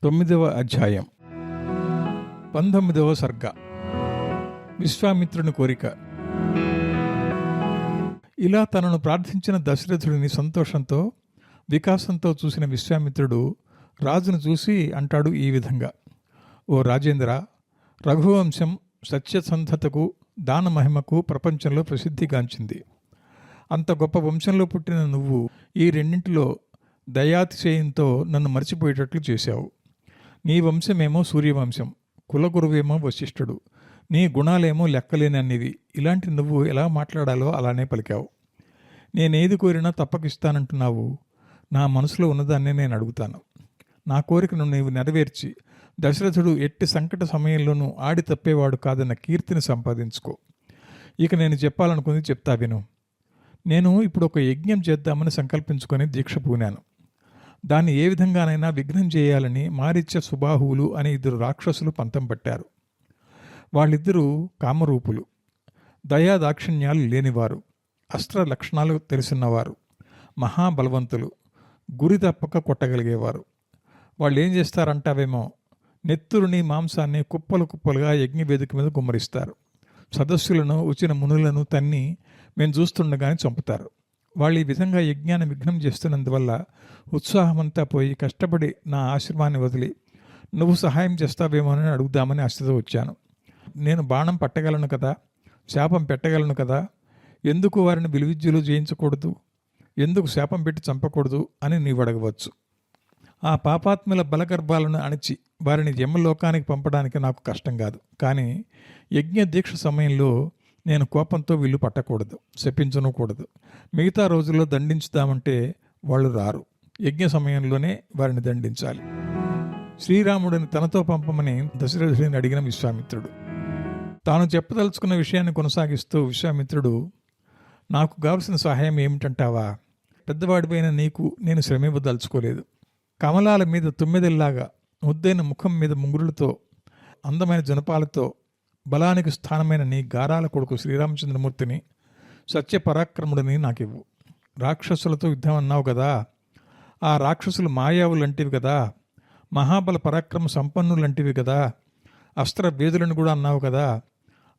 9వ అధ్యాయం 19వ సర్గ. విశ్వామిత్రుని కోరిక. ఇలా తనను ప్రార్థించిన దశరథుడిని సంతోషంతో వికాసంతో చూసిన విశ్వామిత్రుడు రాజును చూసి అంటాడు ఈ విధంగా: ఓ రాజేంద్ర, రఘువంశం సత్యసంధతకు దాన మహిమకు ప్రపంచంలో ప్రసిద్ధిగాంచింది. అంత గొప్ప వంశంలో పుట్టిన నువ్వు ఈ రెండింటిలో దయాతిశయంతో నన్ను మర్చిపోయేటట్లు చేశావు. నీ వంశమేమో సూర్యవంశం, కులగురువేమో వశిష్ఠుడు, నీ గుణాలేమో లెక్కలేనన్నివి. ఇలాంటి నువ్వు ఎలా మాట్లాడాలో అలానే పలికావు. నేనేది కోరినా తప్పకిస్తానంటున్నావు. నా మనసులో ఉన్నదాన్నే నేను అడుగుతాను. నా కోరికను నీవు నెరవేర్చి దశరథుడు ఎట్టి సంకట సమయంలోనూ ఆడి తప్పేవాడు కాదన్న కీర్తిని సంపాదించుకో. ఇక నేను చెప్పాలనుకుంది చెప్తా విను. నేను ఇప్పుడు ఒక యజ్ఞం చేద్దామని సంకల్పించుకొని దీక్ష పూనాను. దాన్ని ఏ విధంగానైనా విఘ్నం చేయాలని మారీచ సుబాహువులు అనే 2 రాక్షసులు పంతం పట్టారు. వాళ్ళిద్దరూ కామరూపులు, దయా దాక్షిణ్యాలు లేనివారు, అస్త్ర లక్షణాలు తెలిసినవారు, మహాబలవంతులు, గురి తప్పక కొట్టగలిగేవారు. వాళ్ళు ఏం చేస్తారంటావేమో, నెత్తురుని మాంసాన్ని కుప్పలు కుప్పలుగా యజ్ఞవేదిక మీద గుమ్మరిస్తారు. సదస్సులను వచ్చిన మునులను తన్ని మేము చూస్తుండగానే చంపుతారు. వాళ్ళు ఈ విధంగా యజ్ఞాన్ని విఘ్నం చేస్తున్నందువల్ల ఉత్సాహమంతా పోయి కష్టపడి నా ఆశ్రమాన్ని వదిలి నువ్వు సహాయం చేస్తావేమోనని అడుగుదామని ఆశతో వచ్చాను. నేను బాణం పట్టగలను కదా, శాపం పెట్టగలను కదా, ఎందుకు వారిని విలువిద్యలు చేయించకూడదు, ఎందుకు శాపం పెట్టి చంపకూడదు అని నీవు అడగవచ్చు. ఆ పాపాత్ముల బలగర్భాలను అణిచి వారిని యమలోకానికి పంపడానికి నాకు కష్టం కాదు. కానీ యజ్ఞ దీక్ష సమయంలో నేను కోపంతో వీళ్ళు పట్టకూడదు, శపించనూకూడదు. మిగతా రోజుల్లో దండించుదామంటే వాళ్ళు రారు. యజ్ఞ సమయంలోనే వారిని దండించాలి. శ్రీరాముడిని తనతో పంపమని దశరథుడిని అడిగిన విశ్వామిత్రుడు తాను చెప్పదలుచుకున్న విషయాన్ని కొనసాగిస్తూ, విశ్వామిత్రుడు, నాకు కావలసిన సహాయం ఏమిటంటావా? పెద్దవాడిపైన నీకు నేను శ్రమ ఇవ్వదలుచుకోలేదు. కమలాల మీద తుమ్మెదల్లాగా ముద్దైన ముఖం మీద ముంగురులతో అందమైన జనపాలతో బలానికి స్థానమైన నీ గారాల కొడుకు శ్రీరామచంద్రమూర్తిని సత్యపరాక్రముడిని నాకివ్వు. రాక్షసులతో యుద్ధం అన్నావు కదా, ఆ రాక్షసులు మాయావులంటివి కదా, మహాబల పరాక్రమ సంపన్నులంటివి కదా, అస్త్ర వేదులను కూడా అన్నావు కదా.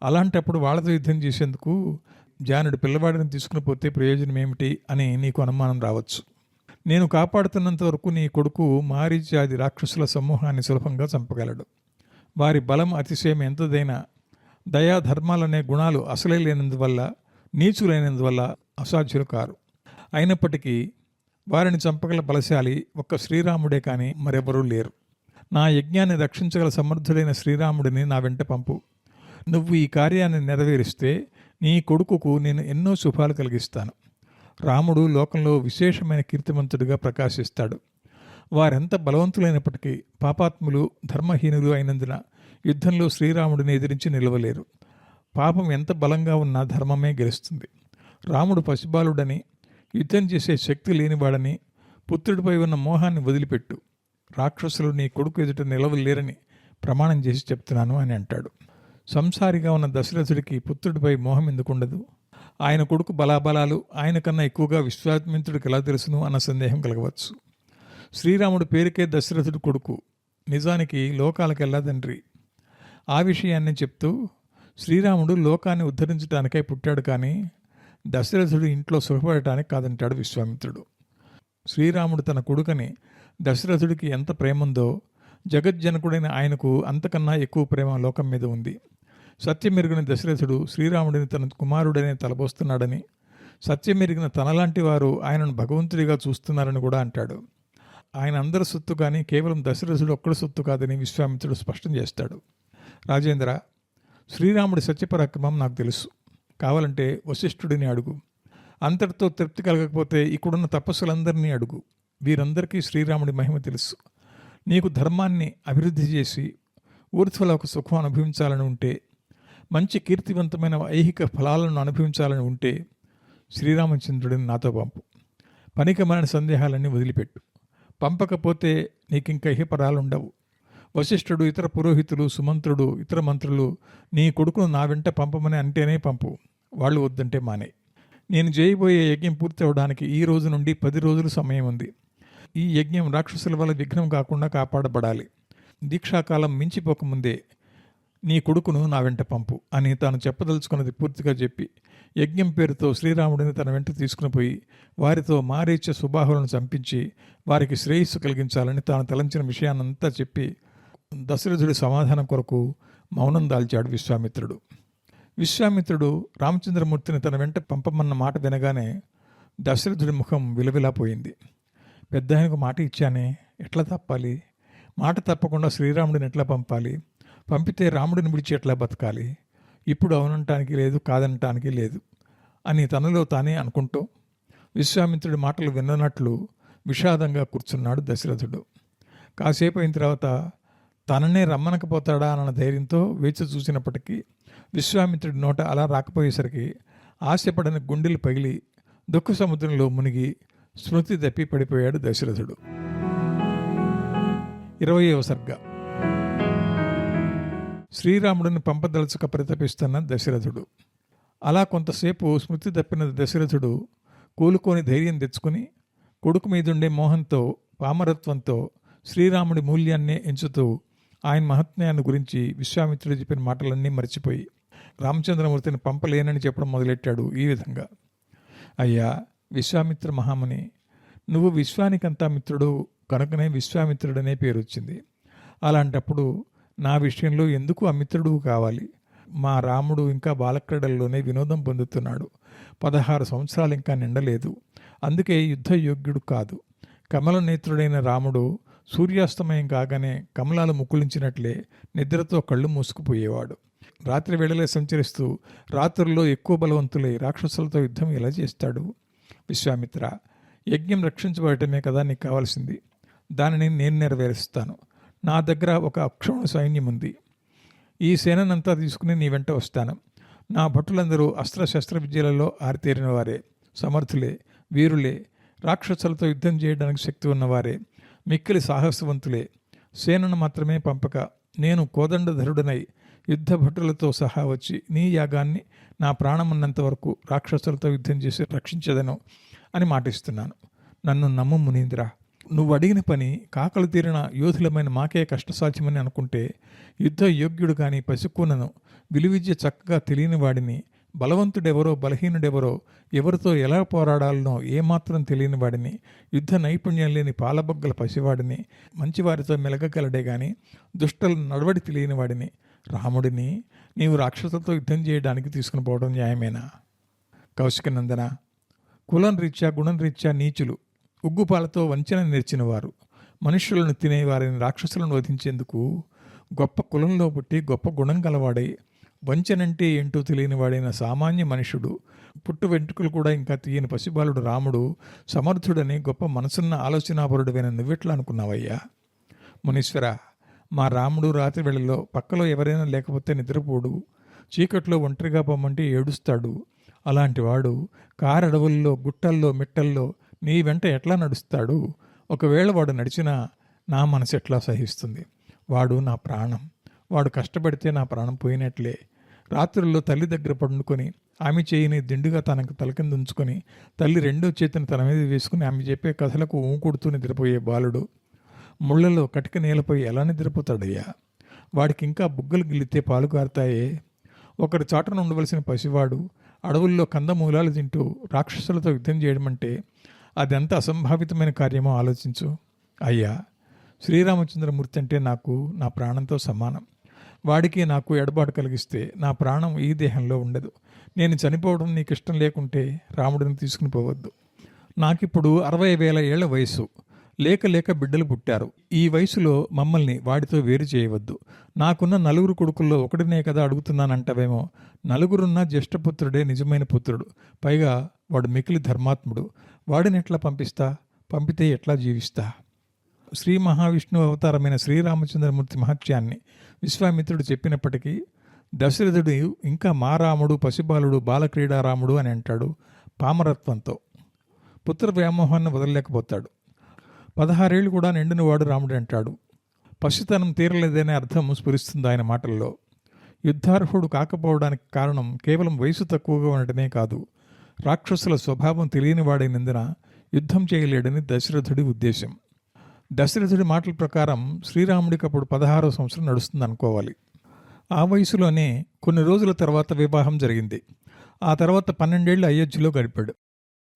అలాంటప్పుడు వాళ్ళతో యుద్ధం చేసేందుకు జానుడి పిల్లవాడిని తీసుకుని పోతే ప్రయోజనం ఏమిటి అని నీకు అనుమానం రావచ్చు. నేను కాపాడుతున్నంత వరకు నీ కొడుకు మారీచాది రాక్షసుల సమూహాన్ని సులభంగా చంపగలడు. వారి బలం అతిశయం ఎంతదైనా దయాధర్మాలనే గుణాలు అసలే లేనందువల్ల, నీచులైనందువల్ల అసాధ్యులు కారు. అయినప్పటికీ వారిని చంపగల బలశాలి ఒక్క శ్రీరాముడే కానీ మరెవరూ లేరు. నా యజ్ఞాన్ని రక్షించగల సమర్థుడైన శ్రీరాముడిని నా వెంట పంపు. నువ్వు ఈ కార్యాన్ని నెరవేరిస్తే నీ కొడుకుకు నేను ఎన్నో శుభాలు కలిగిస్తాను. రాముడు లోకంలో విశేషమైన కీర్తిమంతుడిగా ప్రకాశిస్తాడు. వారెంత బలవంతులైనప్పటికీ పాపాత్ములు, ధర్మహీనులు అయినందున యుద్ధంలో శ్రీరాముడిని ఎదిరించి నిలవలేరు. పాపం ఎంత బలంగా ఉన్నా ధర్మమే గెలుస్తుంది. రాముడు పసిబాలుడని, యుద్ధం చేసే శక్తి లేనివాడని, పుత్రుడిపై ఉన్న మోహాన్ని వదిలిపెట్టు. రాక్షసులు నీ కొడుకు ఎదుట నిలవలేరని ప్రమాణం చేసి చెప్తున్నాను అని అంటాడు. సంసారిగా ఉన్న దశరథుడికి పుత్రుడిపై మోహం ఎందుకుండదు? ఆయన కొడుకు బలాబలాలు ఆయన కన్నా ఎక్కువగా విశ్వామిత్రుడికి ఎలా తెలుసును అన్న సందేహం కలగవచ్చు. శ్రీరాముడు పేరుకే దశరథుడు కొడుకు, నిజానికి లోకాలకెల్లా తండ్రి. ఆ విషయాన్ని చెప్తూ, శ్రీరాముడు లోకాన్ని ఉద్ధరించడానికై పుట్టాడు కానీ దశరథుడు ఇంట్లో సుఖపడటానికి కాదంటాడు విశ్వామిత్రుడు. శ్రీరాముడు తన కొడుకని దశరథుడికి ఎంత ప్రేమందో జగజ్జనకుడైన ఆయనకు అంతకన్నా ఎక్కువ ప్రేమ లోకం మీద ఉంది. సత్యమెరిగిన దశరథుడు శ్రీరాముడిని తన కుమారుడనే తలపోస్తున్నాడని, సత్యమెరిగిన తనలాంటి వారు ఆయనను భగవంతుడిగా చూస్తున్నారని కూడా అంటాడు. ఆయన అందరి సొత్తు కానీ కేవలం దశరథుడు ఒక్కడి సొత్తు కాదని విశ్వామిత్రుడు స్పష్టం చేస్తాడు. రాజేంద్ర, శ్రీరాముడి సత్యపరాక్రమం నాకు తెలుసు. కావాలంటే వశిష్ఠుడిని అడుగు. అంతటితో తృప్తి కలగకపోతే ఇక్కడున్న తపస్సులందరినీ అడుగు. వీరందరికీ శ్రీరాముడి మహిమ తెలుసు. నీకు ధర్మాన్ని అభివృద్ధి చేసి ఊర్ధ్వలోక సుఖం అనుభవించాలని ఉంటే, మంచి కీర్తివంతమైన ఐహిక ఫలాలను అనుభవించాలని ఉంటే శ్రీరామచంద్రుడిని నాతో పంపు. పనికిమాలిన సందేహాలన్నీ వదిలిపెట్టు. పంపకపోతే నీకింక ఇహపరాలుండవు. వశిష్ఠుడు, ఇతర పురోహితులు, సుమంత్రుడు, ఇతర మంత్రులు నీ కొడుకును నా వెంట పంపమని అంటేనే పంపు. వాళ్ళు వద్దంటే మానే. నేను చేయబోయే యజ్ఞం పూర్తి అవడానికి ఈ రోజు నుండి 10 రోజులు సమయం ఉంది. ఈ యజ్ఞం రాక్షసుల వల్ల విఘ్నం కాకుండా కాపాడబడాలి. దీక్షాకాలం మించిపోకముందే నీ కొడుకును నా వెంట పంపు అని తాను చెప్పదలుచుకున్నది పూర్తిగా చెప్పి యజ్ఞం పేరుతో శ్రీరాముడిని తన వెంట తీసుకుని పోయి వారితో మారీచ సుబాహులను చంపించి వారికి శ్రేయస్సు కలిగించాలని తాను తలంచిన విషయాన్నంతా చెప్పి దశరథుడి సమాధానం కొరకు మౌనం దాల్చాడు విశ్వామిత్రుడు. విశ్వామిత్రుడు రామచంద్రమూర్తిని తన వెంట పంపమన్న మాట వినగానే దశరథుడి ముఖం విలవిలాపోయింది. పెద్ద ఆయనకు మాట ఇచ్చానే, ఎట్లా తప్పాలి? మాట తప్పకుండా శ్రీరాముడిని ఎట్లా పంపాలి? పంపితే రాముడిని విడిచి ఎట్లా బతకాలి? ఇప్పుడు అవునంటానికి లేదు, కాదనటానికి లేదు అని తనలో తానే అనుకుంటూ విశ్వామిత్రుడి మాటలు విన్నట్లు విషాదంగా కూర్చున్నాడు దశరథుడు. కాసేపు అయిన తర్వాత తననే రమ్మనకపోతాడా అన్న ధైర్యంతో వేచి చూసినప్పటికీ విశ్వామిత్రుడి నోట అలా రాకపోయేసరికి ఆశపడని గుండెలు పగిలి దుఃఖ సముద్రంలో మునిగి స్మృతి తప్పి పడిపోయాడు దశరథుడు. 20వ సర్గ. శ్రీరాముడిని పంపదలుచుక పరితపిస్తున్న దశరథుడు. అలా కొంతసేపు స్మృతి తప్పిన దశరథుడు కూలుకొని ధైర్యం తెచ్చుకుని కొడుకు మీదుండే మోహంతో పామరత్వంతో శ్రీరాముడి మూల్యాన్నే ఎంచుతూ ఆయన మహాత్మ్యాన్ని గురించి విశ్వామిత్రుడు చెప్పిన మాటలన్నీ మర్చిపోయి రామచంద్రమూర్తిని పంపలేనని చెప్పడం మొదలెట్టాడు ఈ విధంగా. అయ్యా విశ్వామిత్ర మహాముని, నువ్వు విశ్వానికంతా మిత్రుడు కనుకనే విశ్వామిత్రుడనే పేరు వచ్చింది. అలాంటప్పుడు నా విషయంలో ఎందుకు అమిత్రుడు కావాలి? మా రాముడు ఇంకా బాలక్రీడల్లోనే వినోదం పొందుతున్నాడు. 16 సంవత్సరాలు ఇంకా నిండలేదు. అందుకే యుద్ధ యోగ్యుడు కాదు. కమల నేత్రుడైన రాముడు సూర్యాస్తమయం కాగానే కమలాలు ముకుళించినట్లే నిద్రతో కళ్ళు మూసుకుపోయేవాడు. రాత్రి వేళలే సంచరిస్తూ రాత్రుల్లో ఎక్కువ బలవంతులై రాక్షసులతో యుద్ధం ఎలా చేస్తాడు? విశ్వామిత్ర, యజ్ఞం రక్షించబడటమే కదా నీకు కావాల్సింది. దానిని నేను నెరవేరుస్తాను. నా దగ్గర ఒక అక్షౌణ సైన్యం ఉంది. ఈ సేననంతా తీసుకుని నీ వెంట వస్తాను. నా భటులందరూ అస్త్రశస్త్ర విద్యలలో ఆరితేరిన వారే, సమర్థులే, వీరులే, రాక్షసులతో యుద్ధం చేయడానికి శక్తి ఉన్నవారే, మిక్కిలి సాహసవంతులే. సేనను మాత్రమే పంపక నేను కోదండధరుడనై యుద్ధ భటులతో సహా వచ్చి నీ యాగాన్ని నా ప్రాణమున్నంత వరకు రాక్షసులతో యుద్ధం చేసి రక్షించదను అని మాటిస్తున్నాను. నన్ను నమ్ము మునీంద్ర. నువ్వు అడిగిన పని కాకలు తీరిన యోధులమైన మాకే కష్టసాధ్యమని అనుకుంటే యుద్ధ యోగ్యుడు కానీ పసికూనను విలువిద్య చక్కగా తెలియని వాడిని, బలవంతుడెవరో బలహీనుడెవరో, ఎవరితో ఎలా పోరాడాలనో ఏమాత్రం తెలియని వాడిని, యుద్ధ నైపుణ్యం లేని పాలబొగ్గల పసివాడిని, మంచివారితో మెలగగలడే గాని దుష్టల నడవడి తెలియని వాడిని, రాముడిని నీవు రాక్షసులతో యుద్ధం చేయడానికి తీసుకుని పోవడం న్యాయమేనా? కౌశికనందన, కులం రీత్యా గుణం రీత్యా నీచులు, ఉగ్గుపాలతో వంచన నేర్చినవారు, మనుష్యులను తినేవారిని రాక్షసులను వధించేందుకు గొప్ప కులంలో పుట్టి గొప్ప గుణం గలవాడై వంచనంటే ఏంటో తెలియని వాడైన సామాన్య మనుషుడు, పుట్టు వెంట్రుకలు కూడా ఇంకా తీయని పసిబాలుడు రాముడు సమర్థుడని గొప్ప మనసున్న ఆలోచనాపరుడువైన నువ్వెట్లా అనుకున్నావయ్యా? మునీశ్వర, మా రాముడు రాత్రి వేళల్లో పక్కలో ఎవరైనా లేకపోతే నిద్రపోడు, చీకట్లో ఒంటరిగా పొమ్మంటే ఏడుస్తాడు. అలాంటి వాడు కారడవుల్లో గుట్టల్లో మిట్టల్లో నీ వెంట ఎట్లా నడుస్తాడు? ఒకవేళ వాడు నడిచినా నా మనసు ఎట్లా సహిస్తుంది? వాడు నా ప్రాణం. వాడు కష్టపడితే నా ప్రాణం పోయినట్లే. రాత్రుల్లో తల్లి దగ్గర పండుకొని ఆమె చేయిని దిండుగా తనకు తలకింద ఉంచుకొని తల్లి రెండో చేతిని తన మీద వేసుకుని ఆమె చెప్పే కథలకు ఊకొడుతూ నిద్రపోయే బాలుడు ముళ్లలో కటిక నేలపై ఎలా నిద్రపోతాడయ్యా? వాడికి ఇంకా బుగ్గలు గిల్లితే పాలు కారుతాయే. ఒకరి చాటున ఉండవలసిన పసివాడు అడవుల్లో కందమూలాలు తింటూ రాక్షసులతో యుద్ధం చేయడం అంటే అదెంత అసంభావితమైన కార్యమో ఆలోచించు. అయ్యా, శ్రీరామచంద్రమూర్తి అంటే నాకు నా ప్రాణంతో సమానం. వాడికి నాకు ఎడబాటు కలిగిస్తే నా ప్రాణం ఈ దేహంలో ఉండదు. నేను చనిపోవడం నీకు ఇష్టం లేకుంటే రాముడిని తీసుకుని పోవద్దు. నాకిప్పుడు 60,000 ఏళ్ల వయసు. లేక బిడ్డలు పుట్టారు. ఈ వయసులో మమ్మల్ని వాడితో వేరు చేయవద్దు. నాకున్న 9 కొడుకుల్లో ఒకటినే కదా అడుగుతున్నానంటావేమో. 9 జ్యేష్ఠపుత్రుడే నిజమైన పుత్రుడు. పైగా వాడు మికిలి ధర్మాత్ముడు. వాడిని ఎట్లా పంపిస్తా? పంపితే ఎట్లా జీవిస్తా? శ్రీ మహావిష్ణువు అవతారమైన శ్రీరామచంద్రమూర్తి మహత్యాన్ని విశ్వామిత్రుడు చెప్పినప్పటికీ దశరథుడు ఇంకా మా రాముడు పసిబాలుడు బాలక్రీడారాముడు అని అంటాడు పామరత్వంతో. పుత్ర వ్యామోహాన్ని వదలలేకపోతాడు. 16 ఏళ్ళు కూడా నిండినవాడు రాముడు అంటాడు. పసితనం తీరలేదనే అర్థం స్ఫురిస్తుంది ఆయన మాటల్లో. యుద్ధార్హుడు కాకపోవడానికి కారణం కేవలం వయసు తక్కువగా ఉండటమే కాదు, రాక్షసుల స్వభావం తెలియని వాడైనందున యుద్ధం చేయలేడని దశరథుడి ఉద్దేశం. దశరథుడి మాటల ప్రకారం శ్రీరాముడికి అప్పుడు 16వ సంవత్సరం నడుస్తుంది అనుకోవాలి. ఆ వయసులోనే కొన్ని రోజుల తర్వాత వివాహం జరిగింది. ఆ తర్వాత 12 ఏళ్ళు అయోధ్యలో గడిపాడు.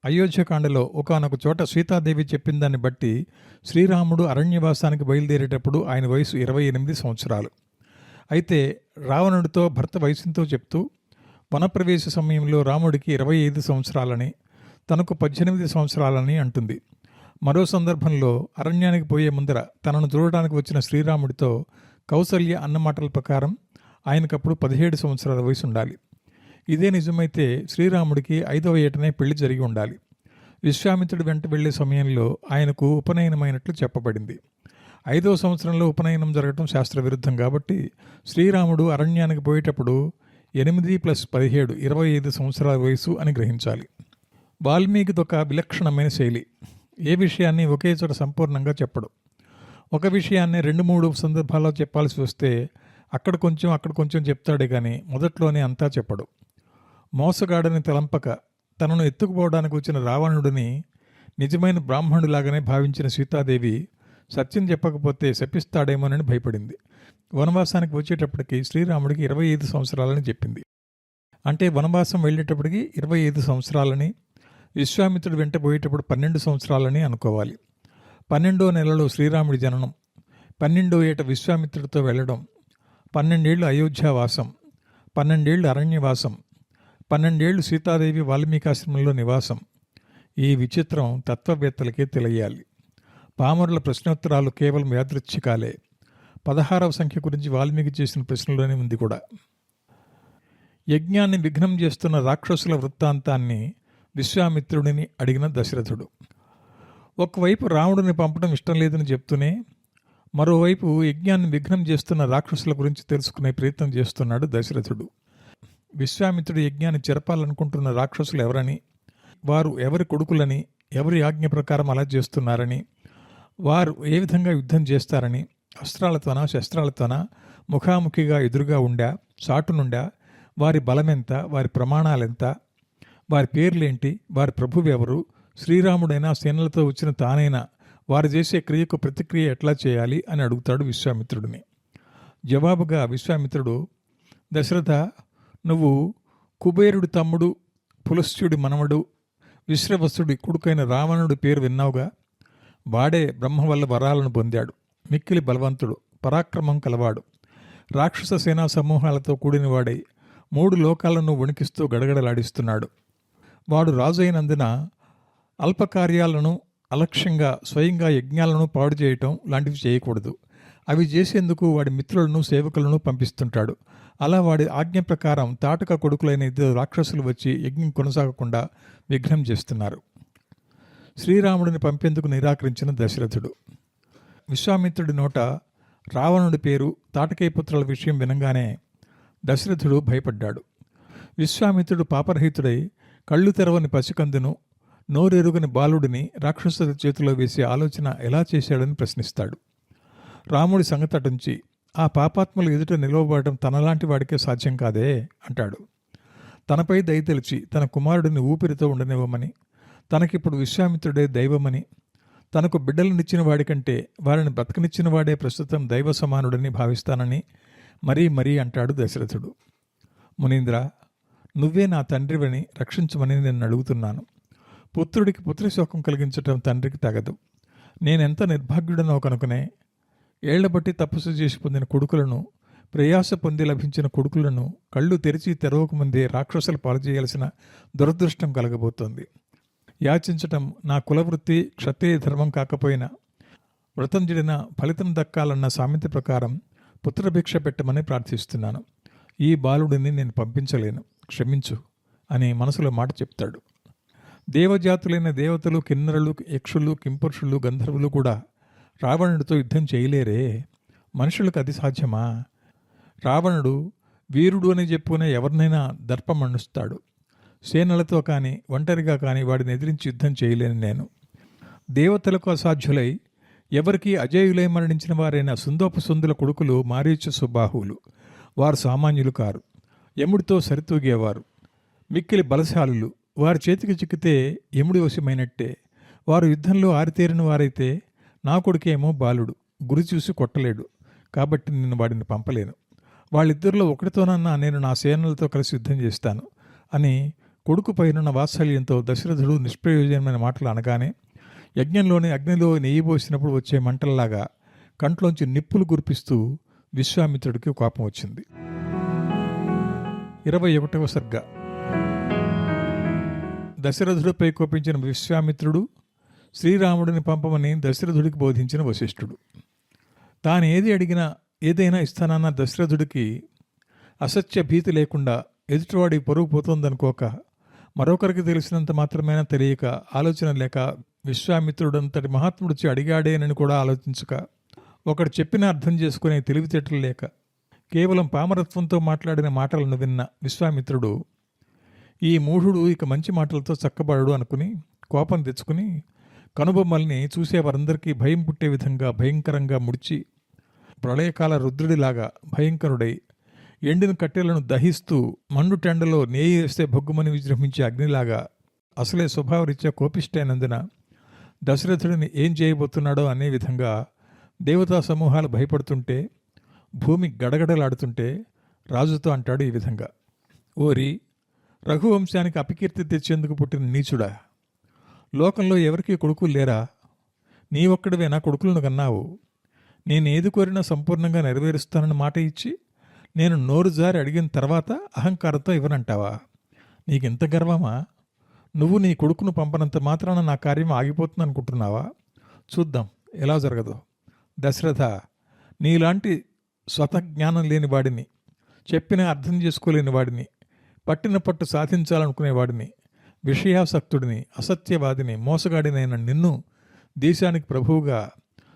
అయోధ్యకాండలో ఒకానొక చోట సీతాదేవి చెప్పిన దాన్ని బట్టి శ్రీరాముడు అరణ్యవాసానికి బయలుదేరేటప్పుడు ఆయన వయసు 28 సంవత్సరాలు. అయితే రావణుడితో భర్త వయసుతో చెప్తూ వనప్రవేశ సమయంలో రాముడికి 25 సంవత్సరాలని, తనకు 18 సంవత్సరాలని అంటుంది. మరో సందర్భంలో అరణ్యానికి పోయే ముందర తనను చూడడానికి వచ్చిన శ్రీరాముడితో కౌసల్య అన్న మాటల ప్రకారం ఆయనకప్పుడు 17 సంవత్సరాల వయసు ఉండాలి. ఇదే నిజమైతే శ్రీరాముడికి 5వ ఏటనే పెళ్లి జరిగి ఉండాలి. విశ్వామిత్రుడి వెంట వెళ్లే సమయంలో ఆయనకు ఉపనయనమైనట్లు చెప్పబడింది. 5వ సంవత్సరంలో ఉపనయనం జరగటం శాస్త్ర విరుద్ధం కాబట్టి శ్రీరాముడు అరణ్యానికి పోయేటప్పుడు 8 + 17 25 సంవత్సరాల వయసు అని గ్రహించాలి. వాల్మీకిదొక విలక్షణమైన శైలి. ఏ విషయాన్ని ఒకే చోట సంపూర్ణంగా చెప్పడు. ఒక విషయాన్ని 2-3 సందర్భాల్లో చెప్పాల్సి వస్తే అక్కడ కొంచెం చెప్తాడే కానీ మొదట్లోనే అంతా చెప్పడు. మోసగాడని తలంపక తనను ఎత్తుకుపోవడానికి వచ్చిన రావణుడిని నిజమైన బ్రాహ్మణుడిలాగానే భావించిన సీతాదేవి సత్యం చెప్పకపోతే శపిస్తాడేమోనని భయపడింది. వనవాసానికి వచ్చేటప్పటికి శ్రీరాముడికి 25 సంవత్సరాలని చెప్పింది. అంటే వనవాసం వెళ్ళేటప్పటికి 25 సంవత్సరాలని, విశ్వామిత్రుడు వెంట పోయేటప్పుడు 12 సంవత్సరాలని అనుకోవాలి. 12వ నెలలో శ్రీరాముడి జననం, 12వ ఏట విశ్వామిత్రుడితో వెళ్ళడం, 12 ఏళ్ళు అయోధ్యావాసం, 12 ఏళ్ళు అరణ్యవాసం, 12 ఏళ్ళు సీతాదేవి వాల్మీకాశ్రమంలో నివాసం. ఈ విచిత్రం తత్వవేత్తలకే తెలియాలి. పామరుల ప్రశ్నోత్తరాలు కేవలం యాదృచ్ఛికాలే. 16వ సంఖ్య గురించి వాల్మీకి చేసిన ప్రశ్నలోనే ఉంది కూడా. యజ్ఞాన్ని విఘ్నం చేస్తున్న రాక్షసుల వృత్తాంతాన్ని విశ్వామిత్రుడిని అడిగిన దశరథుడు. ఒకవైపు రావణుడిని పంపడం ఇష్టం లేదని చెప్తూనే మరోవైపు యజ్ఞాన్ని విఘ్నం చేస్తున్న రాక్షసుల గురించి తెలుసుకునే ప్రయత్నం చేస్తున్నాడు దశరథుడు. విశ్వామిత్రుడు యజ్ఞాన్ని చెరపాలనుకుంటున్న రాక్షసులు ఎవరని, వారు ఎవరి కొడుకులని, ఎవరి ఆజ్ఞ ప్రకారం అలా చేస్తున్నారని, వారు ఏ విధంగా యుద్ధం చేస్తారని, అస్త్రాలతోనా శస్త్రాలతోనా, ముఖాముఖిగా ఎదురుగా ఉండా, చాటునుండా, వారి బలమెంత, వారి ప్రమాణాలెంత, వారి పేర్లేంటి, వారి ప్రభువెవరు, శ్రీరాముడైనా సేనలతో వచ్చిన తానైనా వారు చేసే క్రియకు ప్రతిక్రియ ఎట్లా చేయాలి అని అడుగుతాడు విశ్వామిత్రుడిని. జవాబుగా విశ్వామిత్రుడు, దశరథ, నువ్వు కుబేరుడి తమ్ముడు, పులస్త్యుడి మనవడు, విశ్రవసుడి కొడుకైన రావణుడి పేరు విన్నావుగా. వాడే బ్రహ్మ వల్ల వరాలను పొందాడు. మిక్కిలి బలవంతుడు, పరాక్రమం కలవాడు. రాక్షస సేనా సమూహాలతో కూడినవాడై 3 లోకాలను వణికిస్తూ గడగడలాడిస్తున్నాడు. వాడు రాజు అయినందున అల్పకార్యాలను, అలక్ష్యంగా స్వయంగా యజ్ఞాలను పాడు చేయటం లాంటివి చేయకూడదు. అవి చేసేందుకు వాడి మిత్రులను, సేవకులను పంపిస్తుంటాడు. అలా వాడి ఆజ్ఞ ప్రకారం తాటక కొడుకులైన 2 రాక్షసులు వచ్చి యజ్ఞం కొనసాగకుండా విఘ్నం చేస్తున్నారు. శ్రీరాముడిని పంపేందుకు నిరాకరించిన దశరథుడు. విశ్వామిత్రుడి నోట రావణుడి పేరు, తాటకీపుత్రుల విషయం వినంగానే దశరథుడు భయపడ్డాడు. విశ్వామిత్రుడు పాపరహితుడై కళ్ళు తెరవని పసికందును, నోరెరుగని బాలుడిని రాక్షసుల చేతిలో వేసే ఆలోచన ఎలా చేశాడని ప్రశ్నిస్తాడు. రాముడి సంగతటుంచి ఆ పాపాత్ముల ఎదుట నిలవబడటం తనలాంటి వాడికే సాధ్యం కాదే అంటాడు. తనపై దయతెలిచి తన కుమారుడిని ఊపిరితో ఉండనివ్వమని, తనకిప్పుడు విశ్వామిత్రుడే దైవమని, తనకు బిడ్డలనిచ్చిన వాడికంటే వారిని బ్రతకనిచ్చిన వాడే ప్రస్తుతం దైవ సమానుడని భావిస్తానని మరీ అంటాడు దశరథుడు. మునీంద్ర, నువ్వే నా తండ్రివని రక్షించమని నేను అడుగుతున్నాను. పుత్రుడికి పుత్రశోకం కలిగించటం తండ్రికి తగదు. నేనెంత నిర్భాగ్యుడనో కనుకనే ఏళ్లబట్టి తపస్సు చేసి పొందిన కొడుకులను, ప్రయాస పొంది లభించిన కొడుకులను కళ్ళు తెరిచి తెరవకముందే రాక్షసులు పాలు చేయాల్సిన దురదృష్టం కలగబోతోంది. యాచించటం నా కులవృత్తి, క్షత్రియ ధర్మం కాకపోయినా వ్రతం చెడిన ఫలితం దక్కాలన్న సామెత ప్రకారం పుత్రభిక్ష పెట్టమని ప్రార్థిస్తున్నాను. ఈ బాలుడిని నేను పంపించలేను, క్షమించు అని మనసులో మాట చెప్తాడు. దేవజాతులైన దేవతలు, కిన్నరులు, యక్షులు, కింపురుషులు, గంధర్వులు కూడా రావణుడితో యుద్ధం చేయలేరే. మనుషులకు అది సాధ్యమా? రావణుడు వీరుడు అని చెప్పుకునే ఎవరినైనా దర్పమణుస్తాడు. సేనలతో కానీ ఒంటరిగా కానీ వాడిని ఎదిరించి యుద్ధం చేయలేను నేను. దేవతలకు అసాధ్యులై ఎవరికి అజేయులై మరణించిన వారైన సుందోపసుందుల కొడుకులు మారీచు, సుబాహువులు. వారు సామాన్యులు కారు. యముడితో సరితూగేవారు, మిక్కిలి బలశాలులు. వారి చేతికి చిక్కితే యముడి వశమైనట్టే. వారు యుద్ధంలో ఆరితేరిన వారైతే నా కొడుకేమో బాలుడు, గురి చూసి కొట్టలేడు, కాబట్టి నేను వాడిని పంపలేను. వాళ్ళిద్దరిలో ఒకటితోనన్నా నేను నా సేనలతో కలిసి యుద్ధం చేస్తాను అని కొడుకు పైనున్న వాత్సల్యంతో దశరథుడు నిష్ప్రయోజనమైన మాటలు అనగానే యజ్ఞంలోని అగ్నిలో నెయ్యి పోసినప్పుడు వచ్చే మంటల్లాగా కంట్లోంచి నిప్పులు గురిపిస్తూ విశ్వామిత్రుడికి కోపం వచ్చింది. 21వ సర్గ. దశరథుడిపై కోపించిన విశ్వామిత్రుడు శ్రీరాముడిని పంపమని దశరథుడికి బోధించిన వశిష్ఠుడు. తాను ఏది అడిగినా ఏదైనా ఇస్తానన్న దశరథుడికి అసత్య భీతి లేకుండా ఎదుటివాడికి పరుగు పోతోందనుకోక, మరొకరికి తెలిసినంత మాత్రమేనా తెలియక, ఆలోచన లేక, విశ్వామిత్రుడంతటి మహాత్ముడిచి అడిగాడేనని కూడా ఆలోచించక, ఒకడు చెప్పిన అర్థం చేసుకునే తెలివితేటలు లేక, కేవలం పామరత్వంతో మాట్లాడిన మాటలను విన్న విశ్వామిత్రుడు ఈ మూఢుడు ఇక మంచి మాటలతో చక్కబడడు అనుకుని కోపం తెచ్చుకుని కనుబొమ్మల్ని చూసేవారందరికీ భయం పుట్టే విధంగా భయంకరంగా ముడిచి ప్రళయకాల రుద్రుడిలాగా భయంకరుడై ఎండిన కట్టెలను దహిస్తూ మండుటెండలో నేయి వేస్తే భగ్గుమని విజృంభించే అగ్నిలాగా అసలే స్వభావరీత్యా కోపిష్టైనందున దశరథుడిని ఏం చేయబోతున్నాడో అనే విధంగా దేవతా సమూహాలు భయపడుతుంటే, భూమి గడగడలాడుతుంటే రాజుతో అంటాడు ఈ విధంగా: ఓరి రఘువంశానికి అపకీర్తి తెచ్చేందుకు పుట్టిన నీచుడా, లోకంలో ఎవరికీ కొడుకులు లేరా? నీ ఒక్కడివే నా కొడుకులను కన్నావు. నేను ఏది కోరినా సంపూర్ణంగా నెరవేరుస్తానని మాట ఇచ్చి నేను నోరు జారి అడిగిన తర్వాత అహంకారంతో ఇవ్వనంటావా? నీకింత గర్వమా? నువ్వు నీ కొడుకును పంపనంత మాత్రాన నా కార్యం ఆగిపోతుంది అనుకుంటున్నావా? చూద్దాం ఎలా జరగదో. దశరథ, నీలాంటి స్వతజ్ఞానం లేని వాడిని, చెప్పిన అర్థం చేసుకోలేని వాడిని, పట్టిన పట్టు సాధించాలనుకునేవాడిని, విషయాసక్తుడిని, అసత్యవాదిని, మోసగాడినైన నిన్ను దేశానికి ప్రభువుగా,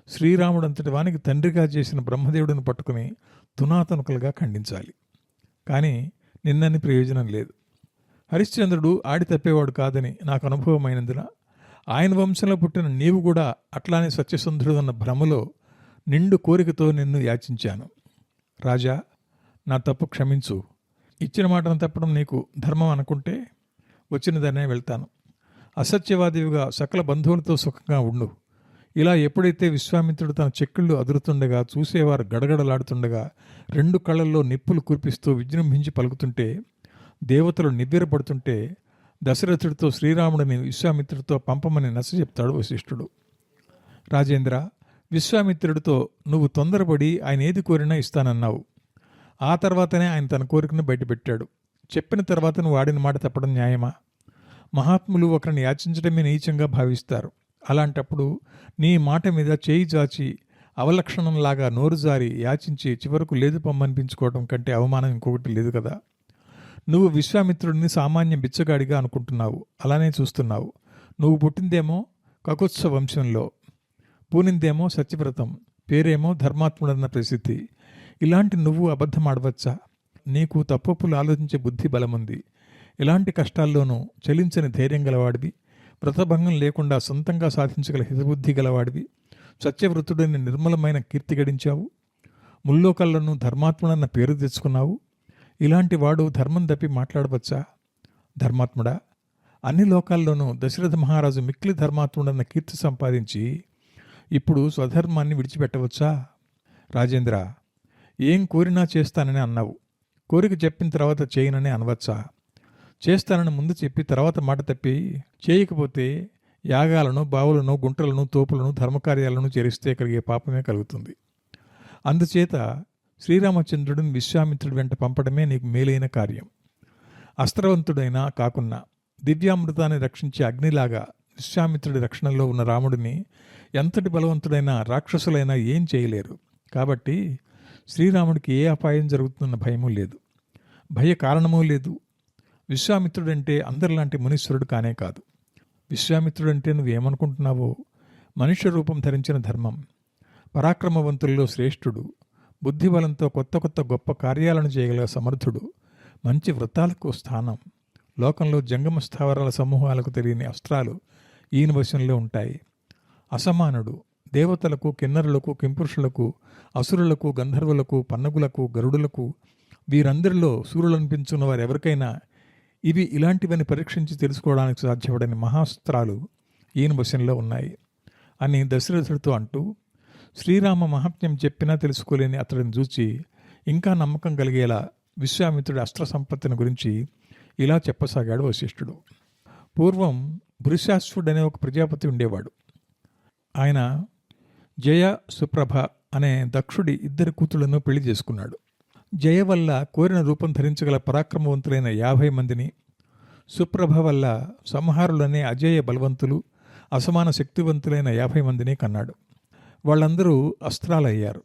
శ్రీరాముడంతటి వానికి తండ్రిగా చేసిన బ్రహ్మదేవుడిని పట్టుకుని తునాతునకలుగా ఖండించాలి. కానీ నిన్నని ప్రయోజనం లేదు. హరిశ్చంద్రుడు ఆడి తప్పేవాడు కాదని నాకు అనుభవమైనందున ఆయన వంశంలో పుట్టిన నీవు కూడా అట్లానే సత్యసంధుడు అన్న భ్రమలో నిండు కోరికతో నిన్ను యాచించాను. రాజా, నా తప్పు క్షమించు. ఇచ్చిన మాటను తప్పడం నీకు ధర్మం అనుకుంటే వచ్చినదనే వెళ్తాను. అసత్యవాదివిగా సకల బంధువులతో సుఖంగా ఉండు. ఇలా ఎప్పుడైతే విశ్వామిత్రుడు తన చెక్కిళ్ళు అదురుతుండగా, చూసేవారు గడగడలాడుతుండగా, రెండు కళ్ళల్లో నిప్పులు కురిపిస్తూ విజృంభించి పలుకుతుంటే, దేవతలు నివ్వెరపడుతుంటే, దశరథుడితో శ్రీరాముడిని విశ్వామిత్రుడితో పంపమని నచ్చచెప్తాడు వశిష్ఠుడు. రాజేంద్ర, విశ్వామిత్రుడితో నువ్వు తొందరపడి ఆయన ఏది కోరినా ఇస్తానన్నావు. ఆ తర్వాతనే ఆయన తన కోరికను బయటపెట్టాడు. చెప్పిన తర్వాత నువ్వు ఆడిన మాట తప్పడం న్యాయమా? మహాత్ములు ఒకరిని యాచించడమే నీచంగా భావిస్తారు. అలాంటప్పుడు నీ మాట మీద చేయి చాచి అవలక్షణంలాగా నోరు జారి యాచించి చివరకు లేదు పొమ్మనిపించుకోవడం కంటే అవమానం ఇంకొకటి లేదు కదా. నువ్వు విశ్వామిత్రుడిని సామాన్య బిచ్చగాడిగా అనుకుంటున్నావు. అలానే చూస్తున్నావు. నువ్వు పుట్టిందేమో కకుత్స వంశంలో, పూనిందేమో సత్యవ్రతం, పేరేమో ధర్మాత్ముడన్న ప్రసిద్ధి. ఇలాంటి నువ్వు అబద్ధం ఆడవచ్చా? నీకు తప్పొప్పులు ఆలోచించే బుద్ధి బలముంది. ఇలాంటి కష్టాల్లోనూ చలించని ధైర్యం గలవాడివి, వ్రతభంగం లేకుండా సొంతంగా సాధించగల హితబుద్ధి గలవాడివి, సత్యవ్రతుడని నిర్మలమైన కీర్తి గడించావు, ముల్లోకల్లోనూ ధర్మాత్ముడన్న పేరు తెచ్చుకున్నావు. ఇలాంటి వాడు ధర్మం తప్పి మాట్లాడవచ్చా? ధర్మాత్ముడా, అన్ని లోకాల్లోనూ దశరథ మహారాజు మిక్కిలి ధర్మాత్ముడన్న కీర్తి సంపాదించి ఇప్పుడు స్వధర్మాన్ని విడిచిపెట్టవచ్చా? రాజేంద్ర, ఏం కోరినా చేస్తానని అన్నావు. కోరిక చెప్పిన తర్వాత చేయనని అనవచ్చా? చేస్తానని ముందు చెప్పి తర్వాత మాట తప్పి చేయకపోతే యాగాలను, బావులను, గుంటలను, తోపులను, ధర్మకార్యాలను చేరిస్తే కలిగే పాపమే కలుగుతుంది. అందుచేత శ్రీరామచంద్రుడిని విశ్వామిత్రుడి వెంట పంపడమే నీకు మేలైన కార్యం. అస్త్రవంతుడైనా కాకున్నా దివ్యామృతాన్ని రక్షించే అగ్నిలాగా విశ్వామిత్రుడి రక్షణలో ఉన్న రాముడిని ఎంతటి బలవంతుడైనా రాక్షసులైనా ఏం చేయలేరు. కాబట్టి శ్రీరాముడికి ఏ అపాయం జరుగుతున్న భయమూ లేదు, భయ కారణమూ లేదు. విశ్వామిత్రుడంటే అందరిలాంటి మునీశ్వరుడు కానే కాదు. విశ్వామిత్రుడంటే నువ్వేమనుకుంటున్నావో మనుష్య రూపం ధరించిన ధర్మం, పరాక్రమవంతుల్లో శ్రేష్ఠుడు, బుద్ధిబలంతో కొత్త కొత్త గొప్ప కార్యాలను చేయగల సమర్థుడు, మంచి వ్రతాలకు స్థానం, లోకంలో జంగమ స్థావరాల సమూహాలకు తెలియని అస్త్రాలు ఈయన వశంలో ఉంటాయి. అసమానుడు, దేవతలకు, కిన్నరులకు, కింపురుషులకు, అసురులకు, గంధర్వులకు, పన్నగులకు, గరుడులకు, వీరందరిలో సూర్యులనిపించున్న వారెవరికైనా ఇవి ఇలాంటివని పరీక్షించి తెలుసుకోవడానికి సాధ్యపడని మహాస్త్రాలు ఈయన వశంలో ఉన్నాయి. అని దశరథుడితో అంటూ శ్రీరామ మహాత్మ్యం చెప్పినా తెలుసుకోలేని అతడిని చూచి ఇంకా నమ్మకం కలిగేలా విశ్వామిత్రుడి అస్త్ర సంపత్తిని గురించి ఇలా చెప్పసాగాడు వశిష్ఠుడు. పూర్వం భృశాశ్వుడనే ఒక ప్రజాపతి ఉండేవాడు. ఆయన జయ, సుప్రభ అనే దక్షుడి 2 కూతుళ్లను పెళ్లి చేసుకున్నాడు. జయ వల్ల కోరిన రూపం ధరించగల పరాక్రమవంతులైన 50 మందిని, సుప్రభ వల్ల సంహారులనే అజేయ బలవంతులు, అసమాన శక్తివంతులైన 50 మందిని కన్నాడు. వాళ్ళందరూ అస్త్రాలయ్యారు.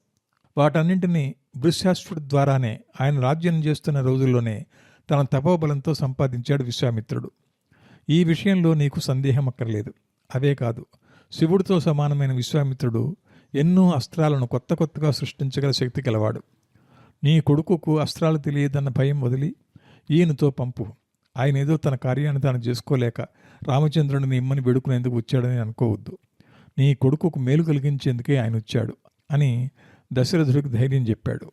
వాటన్నింటినీ భృశాశ్వుడి ద్వారానే ఆయన రాజ్యం చేస్తున్న రోజుల్లోనే తన తపోబలంతో సంపాదించాడు విశ్వామిత్రుడు. ఈ విషయంలో నీకు సందేహం అక్కర్లేదు. అవే కాదు, శివుడితో సమానమైన విశ్వామిత్రుడు ఎన్నో అస్త్రాలను కొత్తగా సృష్టించగల శక్తి గలవాడు. నీ కొడుకుకు అస్త్రాలు తెలియదన్న భయం వదిలి ఈయనతో పంపు. ఆయన ఏదో తన కార్యాన్ని తాను చేసుకోలేక రామచంద్రుడిని ఇమ్మని వేడుకునేందుకు వచ్చాడని అనుకోవద్దు. నీ కొడుకుకు మేలు కలిగించేందుకే ఆయన వచ్చాడు అని దశరథుడికి ధైర్యం చెప్పాడు.